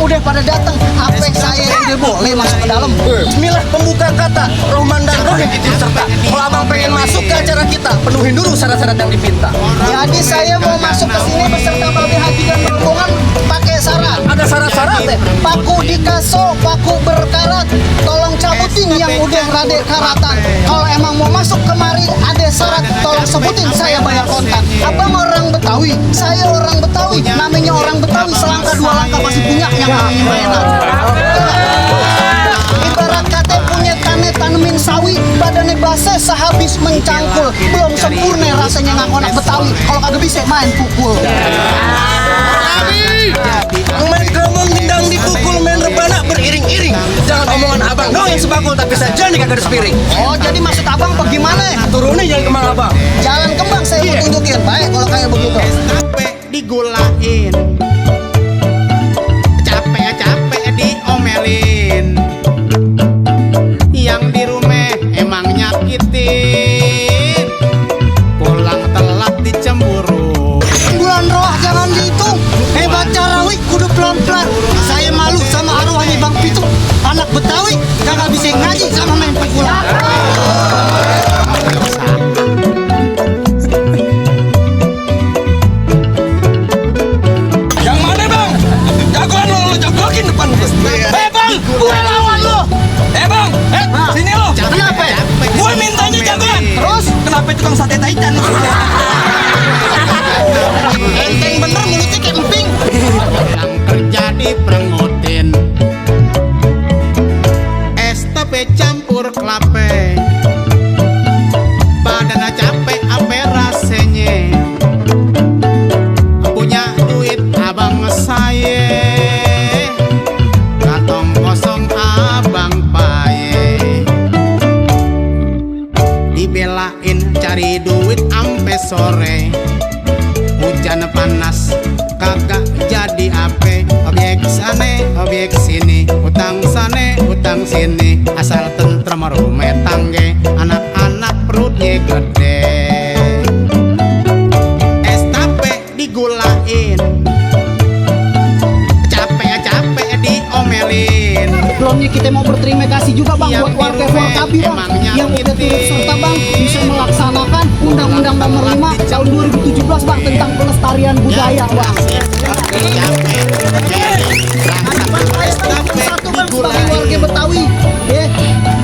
udah pada datang. Apa saya udah boleh masuk ke dalam? Bismillah pembuka kata, Rohman dan Rohim ikut serta. Kalau abang pengen masuk ke acara kita, penuhin dulu syarat-syarat yang dipinta. Jadi saya mau masuk ke sini beserta babi haji dan rombongan pakai syarat. Ada syarat-syarat ya? Paku dikaso, paku berkarat. Tolong cabutin yang udah rade karatan. Kalau emang mau masuk kemari ada syarat, tolong sebutin saya bayar kontan. Abang orang Betawi, saya orang Betawi. Namanya orang Betawi selangkah dua langkah pasti punya yang namanya enak. Ibarat kata punya tane tanemin sawi, badannya basah sehabis mencangkul. Belum sempurna rasanya ngaku anak Betawi. Kalau kagak bisa main pukul. Main keromong dindang dipukul, main rebana beriring-iring. Jangan omongan abang dong yang sebakul, tapi saja nih kagak ada sepiring. Oh, jadi maksud abang bagaimana? Turunin jalan kembang abang. Jalan kembang saya mau tunjukin. Baik kalau kayak begitu. Capek digulain, capek diomelin. Yang di rumah emang nyakitin, pulang telat dicemburu. Bulan roh jangan dihitung. Hebat carawik kudu pelan-pelan. Saya malu sama arwahnya Bang Pitu. Anak Betawi kagak bisa ngaji sama main pukulan. Yang mana bang? Jagoan lo jagokin depan gue. Bang, gue lawan lo. Bang, sini lo. Kenapa? Gue mintanya jagoan. Terus? Kenapa tukang sate taichan? Enteng bener mulutnya kayak emping. Yang terjadi perengutin, es tepe campur kelape, badan capek ape rasanya. Punya duit abang saya, kantong kosong abang paye. Dibelain cari duit ampe sore, hujan panas kagak jadi ape. Objek sane objek sini, utang sane utang sini. Asal tentrem rumah tangge, anak-anak perutnya gede. Es tape digulain, capek diomelin. Sebelumnya kita mau berterima kasih juga Bang Yang buat warga di rumah Forkabi Bang emangnya yang udah gitu. turut serta Bang bisa melaksanakan Undang-Undang Nomor 5 tahun 2017 Bang tentang pelestarian budaya Bang. Satu Bang sebagai warga Betawi,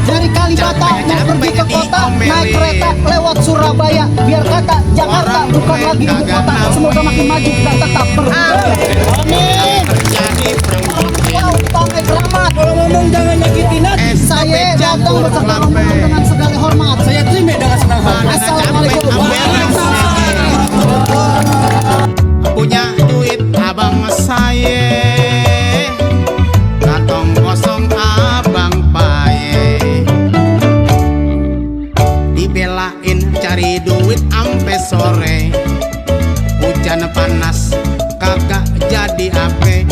dari Kalibata mau pergi ke kota naik kereta lewat Surabaya biar kata Jakarta bukan lagi ibu kota. Semoga makin maju dan tetap berbudaya. Amin. Wow, pakai keramat. Kalau ngomong jangan nyakitin hati. Saya datang beserta rombongan dengan segala hormat. Saya terima dengan senang hati. Assalamualaikum. Punya duit abang saya, kantong kosong abang paye. Dibelain cari duit ampe sore, hujan panas kagak jadi ape.